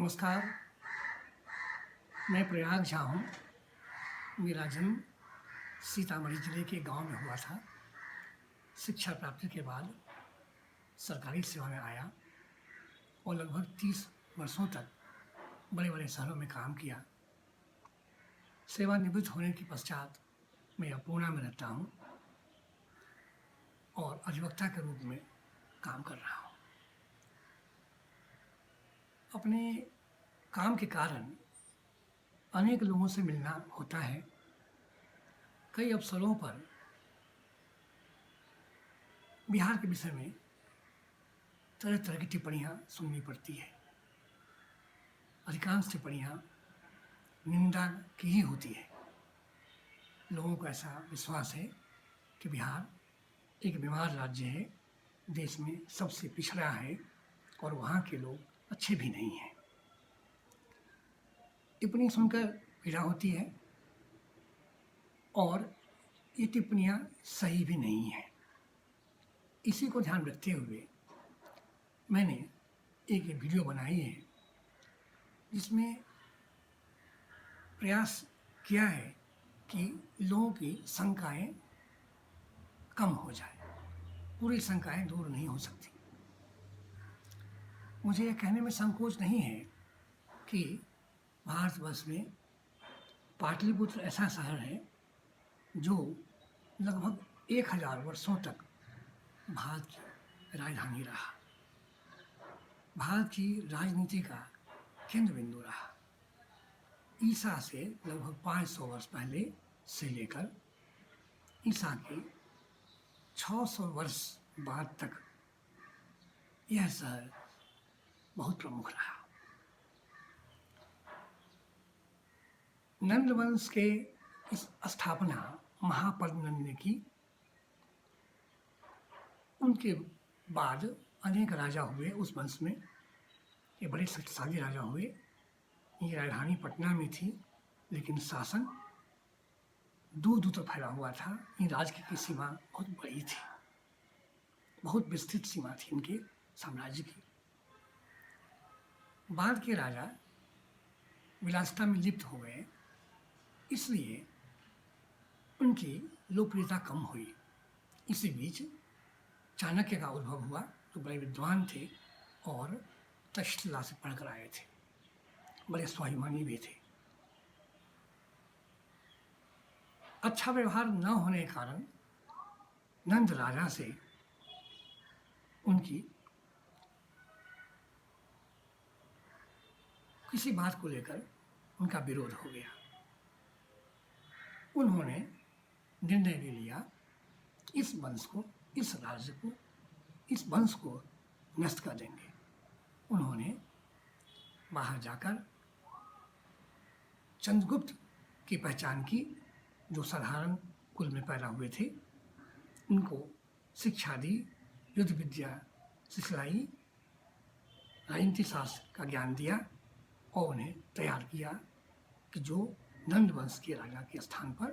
नमस्कार, मैं प्रयाग झा हूँ। मेरा जन्म सीतामढ़ी ज़िले के गांव में हुआ था। शिक्षा प्राप्ति के बाद सरकारी सेवा में आया और लगभग 30 वर्षों तक बड़े-बड़े शहरों में काम किया। सेवानिवृत्त होने के पश्चात मैं अब पूना में रहता हूँ और अधिवक्ता के रूप में काम कर रहा हूँ। अपने काम के कारण अनेक लोगों से मिलना होता है। कई अवसरों पर बिहार के विषय में तरह-तरह की टिप्पणियाँ सुननी पड़ती है। अधिकांश टिप्पणियाँ निंदा की ही होती है। लोगों को ऐसा विश्वास है कि बिहार एक बीमार राज्य है, देश में सबसे पिछड़ा है और वहाँ के लोग अच्छे भी नहीं हैं। टिप्पणी सुनकर पीड़ा होती है और ये टिप्पणियाँ सही भी नहीं हैं। इसी को ध्यान रखते हुए मैंने एक वीडियो बनाई है जिसमें प्रयास किया है कि लोगों की शंकाएं कम हो जाए। पूरी शंकाएं दूर नहीं हो सकती। मुझे यह कहने में संकोच नहीं है कि भारतवर्ष में पाटलिपुत्र ऐसा शहर है जो लगभग 1000 वर्षों तक भारत की राजधानी रहा, भारत की राजनीति का केंद्र बिंदु रहा। ईसा से लगभग 500 वर्ष पहले से लेकर ईसा के 600 वर्ष बाद तक यह शहर बहुत प्रमुख रहा। नंद वंश के इस स्थापना महापद्मनंद ने की। उनके बाद अनेक राजा हुए उस वंश में। ये बड़े शक्तिशाली राजा हुए। ये राजधानी पटना में थी, लेकिन शासन दूर-दूर तक फैला हुआ था। इन राज्य की सीमा बहुत बड़ी थी, बहुत विस्तृत सीमा थी इनके साम्राज्य की। बाद के राजा विलासिता में लिप्त हो गए, इसलिए उनकी लोकप्रियता कम हुई। इसी बीच चाणक्य का उद्भव हुआ, जो बड़े विद्वान थे और तक्षशिला से पढ़कर आए थे, बड़े स्वाभिमानी भी थे। अच्छा व्यवहार न होने के कारण नंद राजा से उनकी किसी बात को लेकर उनका विरोध हो गया। उन्होंने निर्णय ले लिया इस वंश को, इस राज्य को, इस वंश को नष्ट कर देंगे। उन्होंने बाहर जाकर चंद्रगुप्त की पहचान की, जो साधारण कुल में पैदा हुए थे। उनको शिक्षा दी, युद्ध विद्या सिखलाई, राजनीति शास्त्र का ज्ञान दिया और उन्हें तैयार किया कि जो नंद वंश के राजा के स्थान पर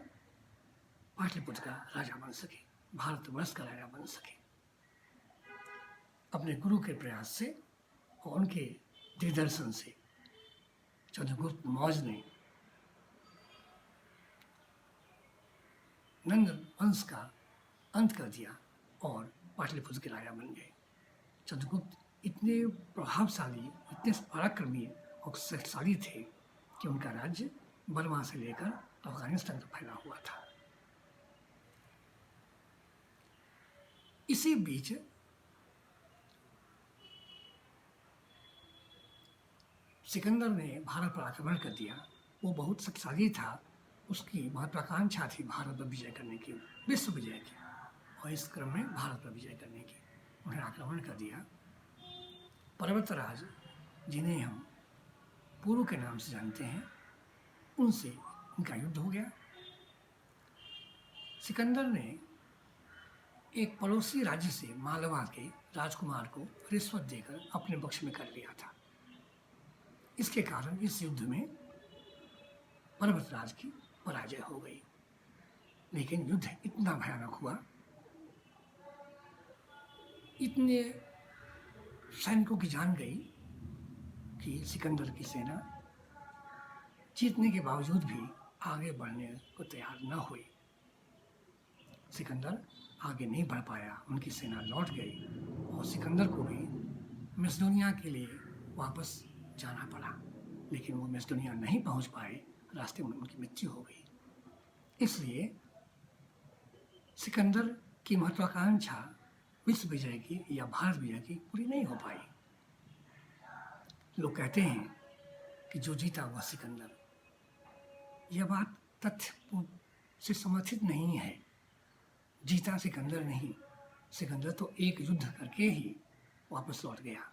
पाटलिपुत्र का राजा बन सके, भारतवर्ष का राजा बन सके। अपने गुरु के प्रयास से और उनके दिग्दर्शन से चंद्रगुप्त मौर्य ने नंद वंश का अंत कर दिया और पाटलिपुत्र के राजा बन गए। चंद्रगुप्त इतने प्रभावशाली, इतने पराक्रमी और शक्तिशाली थे कि उनका राज्य बर्मा से लेकर अफगानिस्तान तक फैला हुआ था। इसी बीच सिकंदर ने भारत पर आक्रमण कर दिया। वो बहुत शक्तिशाली था, उसकी महत्वाकांक्षा थी भारत पर विजय करने की, विश्व विजय की, और इस क्रम में भारत पर विजय करने की उन्हें आक्रमण कर दिया। पर्वतराज, जिन्हें हम पुरु के नाम से जानते हैं, उनसे उनका युद्ध हो गया। सिकंदर ने एक पड़ोसी राज्य से मालवा के राजकुमार को रिश्वत देकर अपने पक्ष में कर लिया था। इसके कारण इस युद्ध में पर्वतराज की पराजय हो गई। लेकिन युद्ध इतना भयानक हुआ, इतने सैनिकों की जान गई कि सिकंदर की सेना जीतने के बावजूद भी आगे बढ़ने को तैयार न हुई। सिकंदर आगे नहीं बढ़ पाया, उनकी सेना लौट गई और सिकंदर को भी मैसिडोनिया के लिए वापस जाना पड़ा, लेकिन वो मैसिडोनिया नहीं पहुंच पाए, रास्ते में उनकी मृत्यु हो गई। इसलिए सिकंदर की महत्वाकांक्षा विश्व विजय की या भारत विजय की पूरी नहीं हो पाई। लोग कहते हैं कि जो जीता वह सिकंदर, यह बात तथ्य से समर्थित नहीं है। जीता सिकंदर नहीं, सिकंदर तो एक युद्ध करके ही वापस लौट गया।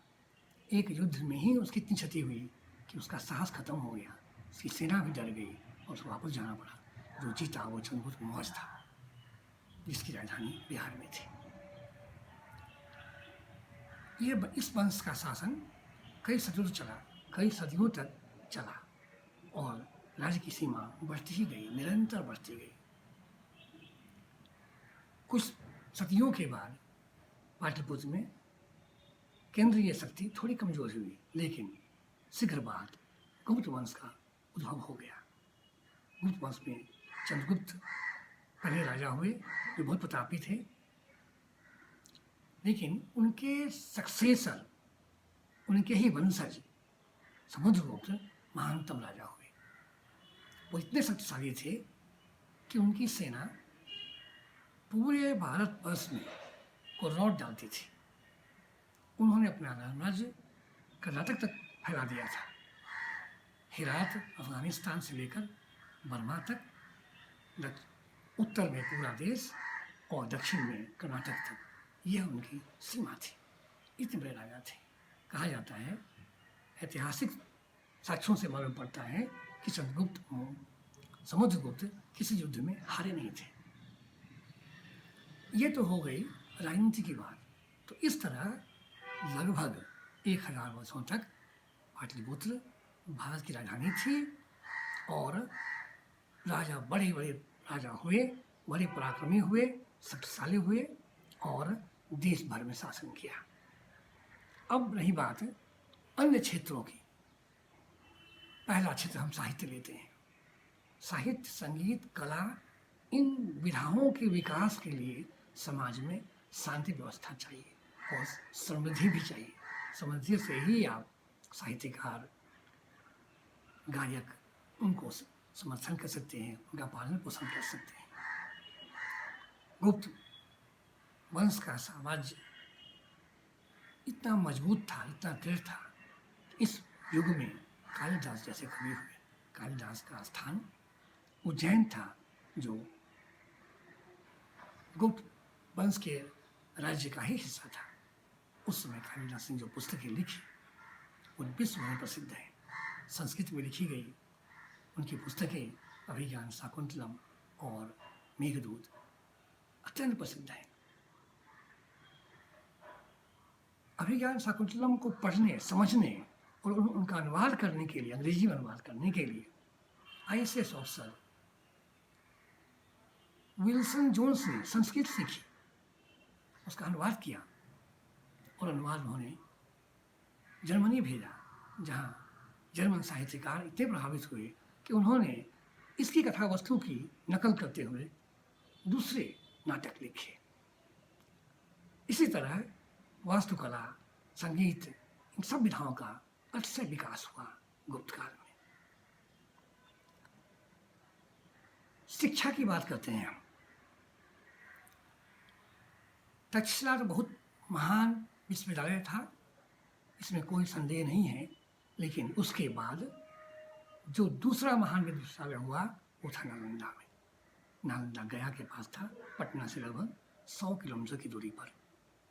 एक युद्ध में ही उसकी इतनी क्षति हुई कि उसका साहस खत्म हो गया, उसकी सेना भी डर गई और उसको वापस जाना पड़ा। जो जीता वो चंद्रगुप्त मौर्य था, जिसकी राजधानी बिहार में थी। इस वंश का शासन कई सदियों तक चला और राज्य की सीमा बढ़ती ही गई, निरंतर बढ़ती गई। कुछ सदियों के बाद पाटलिपुत्र में केंद्रीय शक्ति थोड़ी कमजोर हुई, लेकिन शीघ्र बाद गुप्त वंश का उद्भव हो गया। गुप्त वंश में चंद्रगुप्त पहले राजा हुए जो बहुत प्रतापी थे, लेकिन उनके सक्सेसर, उनके ही वंशज समुद्रगुप्त महानतम राजा हुए। वो इतने शक्तिशाली थे कि उनकी सेना पूरे भारतवर्ष में को लौट डालती थी। उन्होंने अपना राज्य कर्नाटक तक फैला दिया था। हेरात अफगानिस्तान से लेकर बर्मा तक, उत्तर में पूरा देश और दक्षिण में कर्नाटक तक, यह उनकी सीमा थी। इतने बड़े राजा थे। कहा जाता है, ऐतिहासिक साक्ष्यों से मालूम पड़ता है कि समुद्रगुप्त किसी युद्ध में हारे नहीं थे। ये तो हो गई राजनीति की बात। तो इस तरह लगभग 1000 वर्षों तक पाटलिपुत्र भारत की राजधानी थी और राजा बड़े बड़े राजा हुए, बड़े पराक्रमी हुए, शक्तिशाली हुए और देश भर में शासन किया। अब रही बात अन्य क्षेत्रों की। पहला क्षेत्र हम साहित्य लेते हैं। साहित्य, संगीत, कला, इन विधाओं के विकास के लिए समाज में शांति व्यवस्था चाहिए और समृद्धि भी चाहिए। समृद्धि से ही आप साहित्यकार, गायक, उनको समर्थन कर सकते हैं, उनका पालन पोषण कर सकते हैं। गुप्त वंश का साम्राज्य इतना मजबूत था, इतना दृढ़ था। इस युग में कालिदास जैसे कवि हुए। कालिदास का स्थान उज्जैन था, जो गुप्त वंश के राज्य का ही हिस्सा था। उस समय कालिदास ने जो पुस्तकें लिखी वो विश्व में प्रसिद्ध है। संस्कृत में लिखी गई उनकी पुस्तकें अभिज्ञान शाकुंतलम और मेघदूत अत्यंत प्रसिद्ध है। अभिज्ञान शाकुंतलम को पढ़ने, समझने और उनका अनुवाद करने के लिए, अंग्रेजी में अनुवाद करने के लिए IAS ऑफिसर विल्सन जोन्स ने संस्कृत सीखी, उसका अनुवाद किया और अनुवाद उन्होंने जर्मनी भेजा, जहाँ जर्मन साहित्यकार इतने प्रभावित हुए कि उन्होंने इसकी कथा वस्तु की नकल करते हुए दूसरे नाटक लिखे। इसी तरह वास्तुकला, संगीत, इन सब विधाओं का अतिशय विकास हुआ गुप्त काल में। शिक्षा की बात करते हैं हम। तक्षशिला तो बहुत महान विश्वविद्यालय था, इसमें कोई संदेह नहीं है, लेकिन उसके बाद जो दूसरा महान विश्वविद्यालय हुआ वो था नालंदा में। नालंदा गया के पास था, पटना से लगभग 100 किलोमीटर की दूरी पर।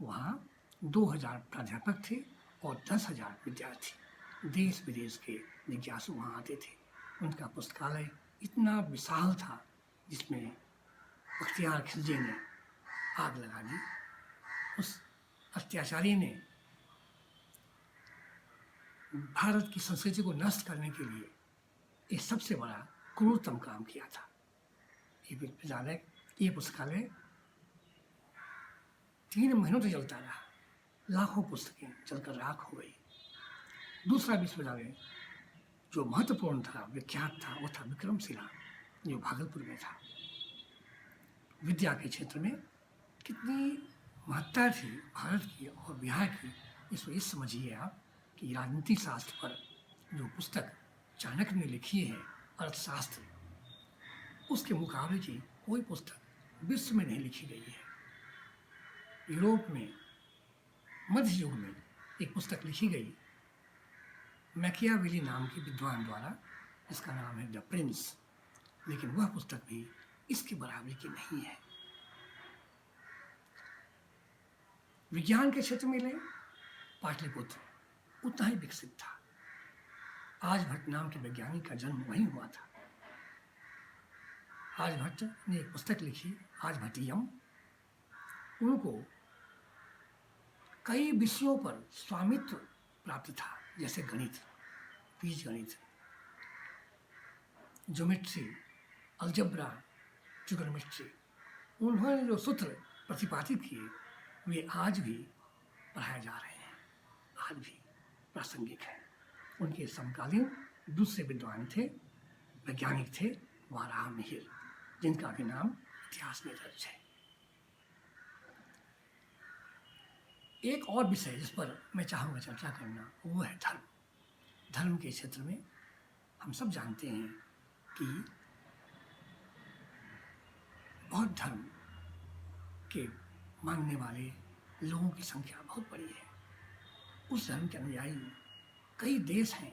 वहाँ 2000 प्राध्यापक थे और 10,000 विद्यार्थी, देश विदेश के जिज्ञासु वहाँ आते थे। उनका पुस्तकालय इतना विशाल था जिसमें बख्तियार खिलजी ने आग लगा दी। उस अत्याचारी ने भारत की संस्कृति को नष्ट करने के लिए एक सबसे बड़ा क्रूरतम काम किया था। ये विद्यालय, ये पुस्तकालय 3 महीनों तक जलता रहा, लाखों पुस्तकें जलकर राख हो गई। दूसरा विश्वविद्यालय जो महत्वपूर्ण था, विख्यात था, वो था विक्रमशिला, जो भागलपुर में था। विद्या के क्षेत्र में कितनी महत्ता थी भारत की और बिहार की, इसको ये समझिए आप कि राजनीति शास्त्र पर जो पुस्तक चाणक्य ने लिखी है, अर्थशास्त्र, उसके मुकाबले की कोई पुस्तक विश्व में नहीं लिखी गई है। यूरोप में मध्य युग में एक पुस्तक लिखी गई मैकियावेली नाम के विद्वान द्वारा, जिसका नाम है द प्रिंस, लेकिन वह पुस्तक भी इसके बराबरी की नहीं है। विज्ञान के क्षेत्र में ले, पाटलिपुत्र उतना ही विकसित था। आर्यभट्ट नाम के वैज्ञानिक का जन्म वहीं हुआ था। आर्यभट्ट ने एक पुस्तक लिखी, आर्यभट्टियम। उनको कई विषयों पर स्वामित्व प्राप्त था, जैसे गणित, बीजगणित, ज्योमेट्री, अलजेब्रा, ट्रिगोनोमेट्री। उन्होंने जो सूत्र प्रतिपादित किए वे आज भी पढ़ाए जा रहे हैं, आज भी प्रासंगिक हैं। उनके समकालीन दूसरे विद्वान थे, वैज्ञानिक थे, वाराहमिहिर, जिनका भी नाम इतिहास में दर्ज है। एक और विषय जिस पर मैं चाहूँगा चर्चा करना, वो है धर्म। धर्म के क्षेत्र में हम सब जानते हैं कि बौद्ध धर्म के मानने वाले लोगों की संख्या बहुत बड़ी है। उस धर्म के अनुयायी कई देश हैं,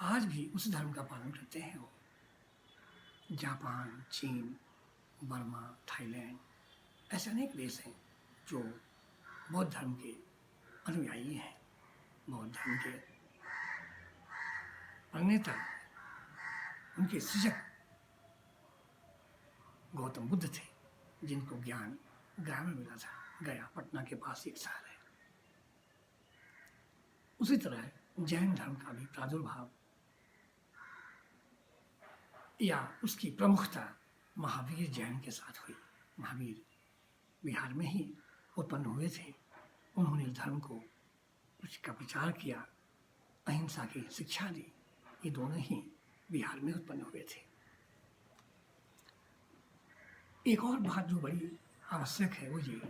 आज भी उस धर्म का पालन करते हैं। वो जापान, चीन, बर्मा, थाईलैंड, ऐसे अनेक देश हैं जो बौद्ध धर्म के अनुयायी हैं। बौद्ध धर्म के प्रणेता, उनके सृजक गौतम बुद्ध थे, जिनको ज्ञान गया में मिला था। गया पटना के पास एक शहर है। उसी तरह जैन धर्म का भी प्रादुर्भाव या उसकी प्रमुखता महावीर जैन के साथ हुई। महावीर बिहार में ही उत्पन्न हुए थे। उन्होंने धर्म को उसका प्रचार किया, अहिंसा की शिक्षा दी। ये दोनों ही बिहार में उत्पन्न हुए थे। एक और बात जो बड़ी आवश्यक है वो ये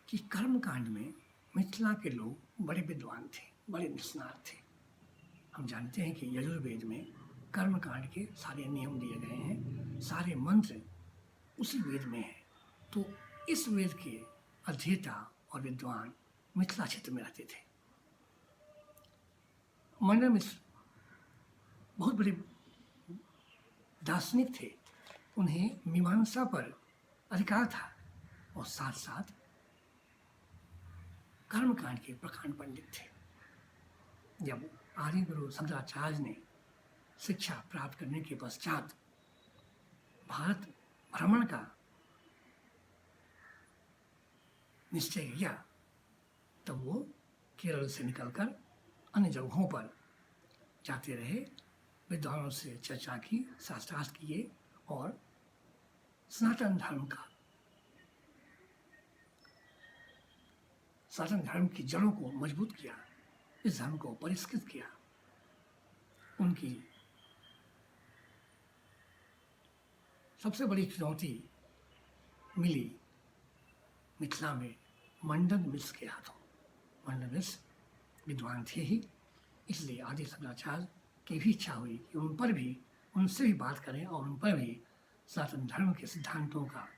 कि कर्मकांड में मिथिला के लोग बड़े विद्वान थे, बड़े निष्णात थे। हम जानते हैं कि यजुर्वेद में कर्मकांड के सारे नियम दिए गए हैं, सारे मंत्र उसी वेद में हैं। तो इस वेद के अध्येता और विद्वान मिथिला क्षेत्र में रहते थे। मंडन मिश्र बहुत बड़े दार्शनिक थे, उन्हें मीमांसा पर अधिकार था और साथ साथ कर्मकांड के प्रकांड पंडित थे। जब आदि गुरु शंकराचार्य ने शिक्षा प्राप्त करने के पश्चात भारत भ्रमण का निश्चय किया, तब वो केरल से निकलकर अन्य जगहों पर जाते रहे, विद्वानों से चर्चा की, शास्त्रार्थ किए और सनातन धर्म का, सनातन धर्म की जड़ों को मजबूत किया, इस धर्म को परिष्कृत किया। उनकी सबसे बड़ी चुनौती मिली मिथिला में मंडन मिश्र के हाथों। मंडन मिश्र विद्वान थे ही, इसलिए आदि शंकराचार्य की भी इच्छा हुई कि उन पर भी, उनसे भी बात करें और उन पर भी सनातन धर्म के सिद्धांतों का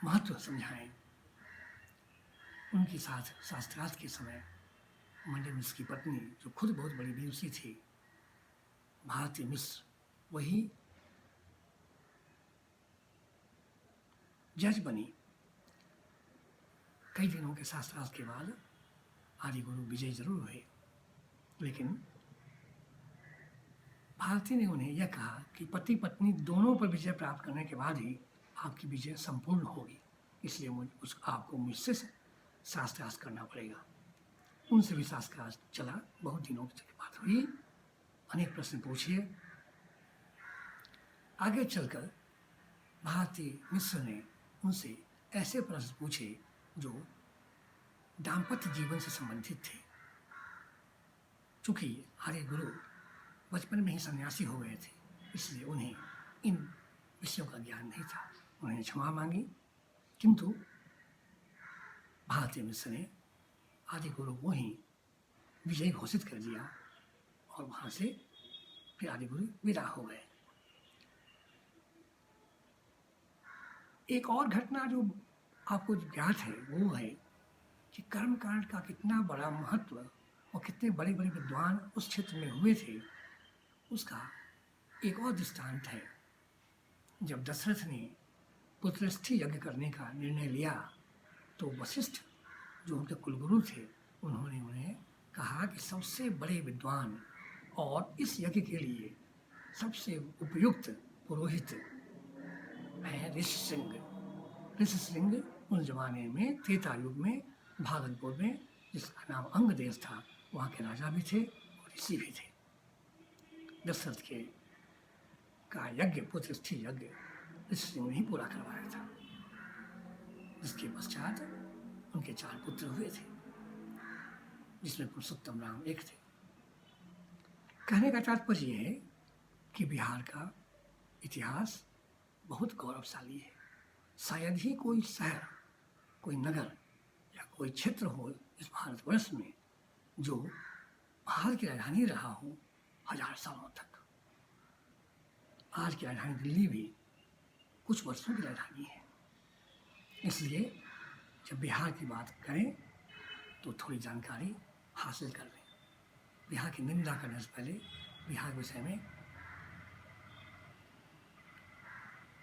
महत्व समझाएं। उनके साथ शास्त्रार्थ के समय मंडन मिश्र की पत्नी, जो खुद बहुत बड़ी विदुषी थी, भारती मिश्र, वही जज बनी। कई दिनों के शास्त्रार्थ के बाद आदि गुरु विजय जरूर हुए, लेकिन भारती ने उन्हें यह कहा कि पति पत्नी दोनों पर विजय प्राप्त करने के बाद ही आपकी विजय संपूर्ण होगी, इसलिए आपको मुझसे शास्त्रार्थ करना पड़ेगा। उनसे भी शास्त्रार्थ चला, बहुत दिनों की बात हुई, अनेक प्रश्न पूछिए। आगे चलकर भारती मिश्र ने उनसे ऐसे प्रश्न पूछे जो दाम्पत्य जीवन से संबंधित थे। चूँकि आर्य गुरु बचपन में ही सन्यासी हो गए थे, इसलिए उन्हें इन विषयों का ज्ञान नहीं था। उन्होंने क्षमा मांगी, किंतु भारतीय मिश्र ने आदि गुरु को ही विजयी घोषित कर दिया और वहाँ से फिर आदि गुरु विदा हो गए। एक और घटना जो आपको ज्ञात है वो है कि कर्मकांड का कितना बड़ा महत्व और कितने बड़े बड़े विद्वान उस क्षेत्र में हुए थे, उसका एक और दृष्टांत है। जब दशरथ ने पुत्रस्थी यज्ञ करने का निर्णय लिया तो वशिष्ठ जो उनके कुलगुरु थे उन्होंने उन्हें कहा कि सबसे बड़े विद्वान और इस यज्ञ के लिए सबसे उपयुक्त पुरोहित है ऋषिशृंग। ऋषिशृंग उस जमाने में त्रेता युग में भागलपुर में, जिसका नाम अंग देश था, वहाँ के राजा भी थे और ऋषि भी थे। दशरथ के का यज्ञ, पुत्रस्थी यज्ञ ऋषिशृंग ने ही पूरा करवाया था, जिसके पश्चात उनके 4 पुत्र हुए थे, जिसमें पुरुषोत्तम राम एक थे। कहने का तात्पर्य यह है कि बिहार का इतिहास बहुत गौरवशाली है। शायद ही कोई शहर, कोई नगर या कोई क्षेत्र हो इस भारतवर्ष में जो भारत की राजधानी रहा हो 1000 सालों तक। आज की राजधानी दिल्ली भी कुछ वर्षों की राजधानी है। इसलिए जब बिहार की बात करें तो थोड़ी जानकारी हासिल कर लें। बिहार की निंदा करने से पहले बिहार के विषय में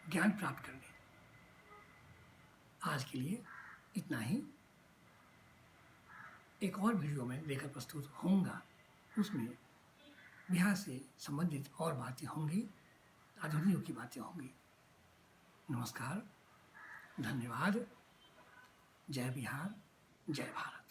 ज्ञान प्राप्त कर लें। आज के लिए इतना ही। एक और वीडियो में लेकर प्रस्तुत होऊंगा, उसमें बिहार से संबंधित और बातें होंगी, आधुनिक युग की बातें होंगी। नमस्कार, धन्यवाद। जय बिहार, जय भारत।